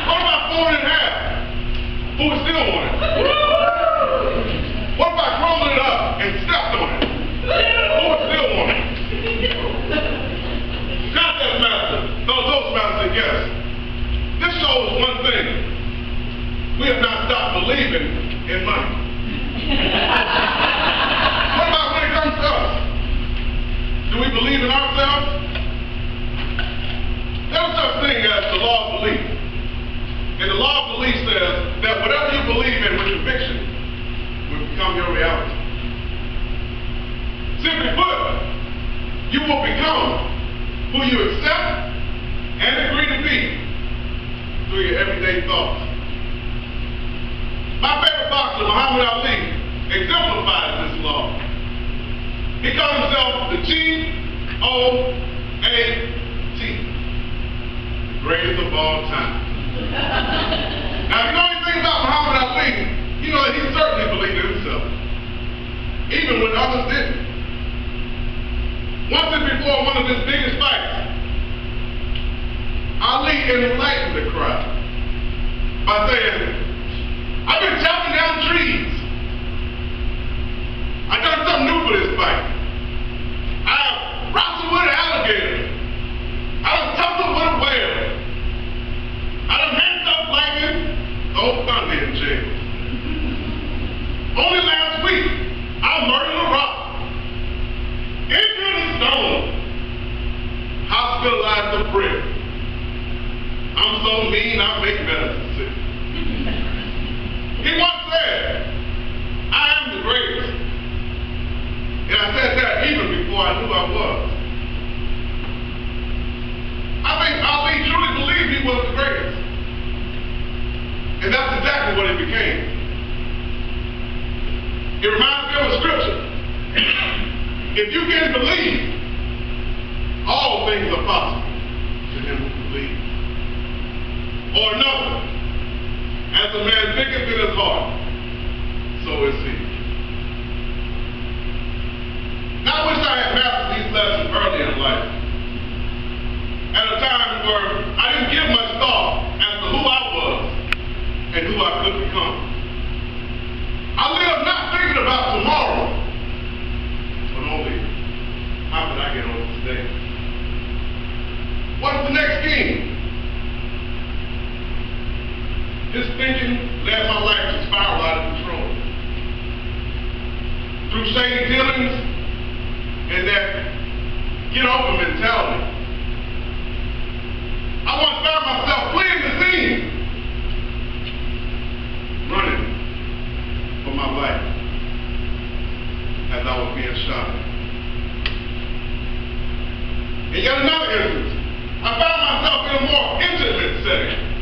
What about 4.5? Who would still want it? What if I crumbled it up and stepped on it? Who would still want it? Toastmaster. No, Toastmaster said yes. This shows one thing. We have not stopped believing in money. What about when it comes to us? Do we believe in ourselves? There's such thing as the law of belief. And the law of belief says that whatever you believe in with conviction will become your reality. Simply put, you will become who you accept and agree to be through your everyday thoughts. My favorite boxer, Muhammad Ali, exemplifies this law. He called himself the G-O-A-T, the greatest of all time. Now, if you know anything about Muhammad Ali, you know that he certainly believed in himself, even when others didn't. Once and before one of his biggest fights, Ali enlightened the crowd by saying, I've been chopping down trees. I done something new for this fight. I wrestled with an alligator. I done tumbled with a whale. I done handcuffed lightning. Oh, thunder in jail. Only last week, I murdered a rock. Injured a stone. Hospitalized a brick. I'm so mean, I make medicine sick. He once said, I am the greatest. And I said that even before I knew I was. I think Ali truly believed he was the greatest. And that's exactly what he became. It reminds me of a scripture. If you can believe, all things are possible to him who believes. Or another, as a man thinketh in his heart, so is he. Now, I wish I had mastered these lessons early in life, at a time where I didn't give much thought as to who I was and who I could become. I lived not thinking about tomorrow, but only how could I get over today? What's the next scheme? This thinking led my life to spiral out of control. Through shady dealings and that get over mentality. I once found myself fleeing the scene, running for my life as I was being shot. And yet another instance, I found myself in a more intimate setting.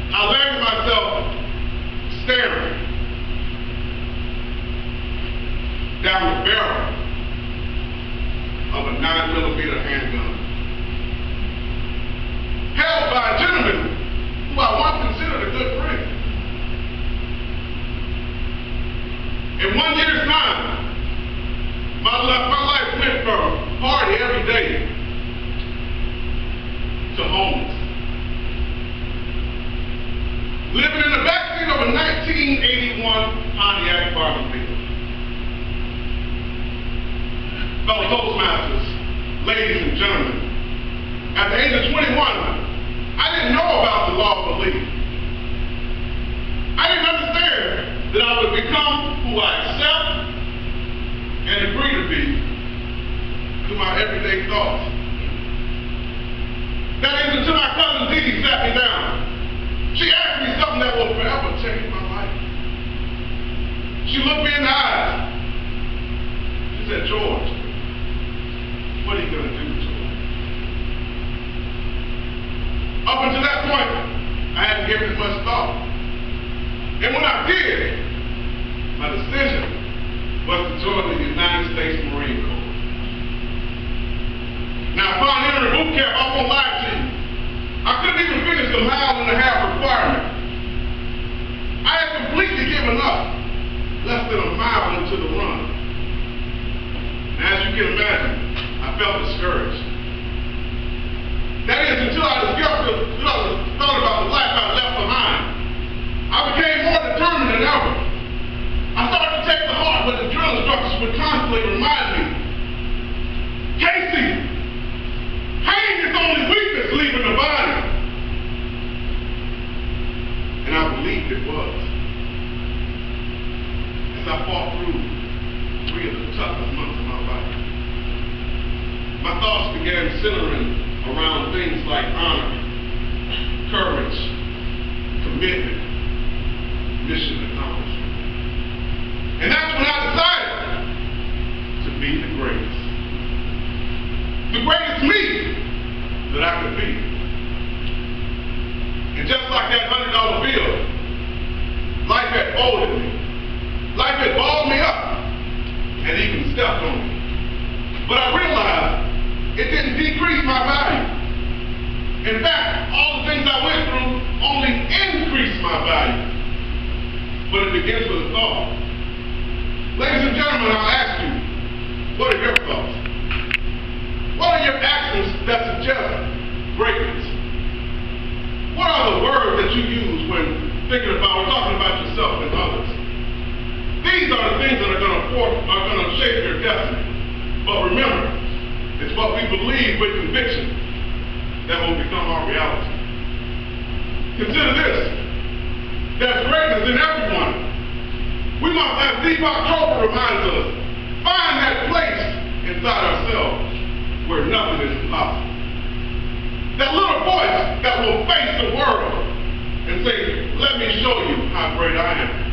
I landed myself staring down the barrel of a 9mm handgun, held by a gentleman who I once considered a good friend. In 1 year's time, my life went from party every day to homeless. Living in the backseat of a 1981 Pontiac Barbecue. Fellow Toastmasters, ladies and gentlemen, at the age of 21, I didn't know about the law of belief. I didn't understand that I would become who I accept and agree to be through my everyday thoughts. That is until my cousin Dee sat me down. She asked me something that will forever change my life. She looked me in the eyes. She said, George, what are you going to do with your life? Up until that point, I hadn't given it much thought. And when I did, my decision was to join the United States Marine Corps. Now, upon entering boot camp, I won't lie to you, I couldn't even finish the 1.5 mile requirement. I had completely given up less than a mile into the run. And as you can imagine, I felt discouraged. That is thought about the life I left behind, I became more determined than ever. I started to take to heart what the drill instructors would constantly remind me. Casey, pain is only weakness leaving the body. And I believed it was. As I fought through 3 of the toughest months of my life, my thoughts began centering around things like honor, courage, commitment, mission accomplished. And that's when I decided to be the greatest. The greatest me that I could be. And just like that $100 bill, life had folded me. Life had balled me up and even stepped on me. But I realized it didn't decrease my value. In fact, all the things I went through only increased my value. But it begins with a thought. Ladies and gentlemen, I'll ask you, what are your thoughts? What are your actions that suggest greatness? What are the words that you use when thinking about or talking about yourself and others? These are the things that are going to shape your destiny. But remember, it's what we believe with conviction that will become our reality. Consider this. There's greatness in everyone. We must, as Deepak Chopra reminds us, find that place inside ourselves where nothing is impossible. That little voice that will face the world and say, let me show you how great I am.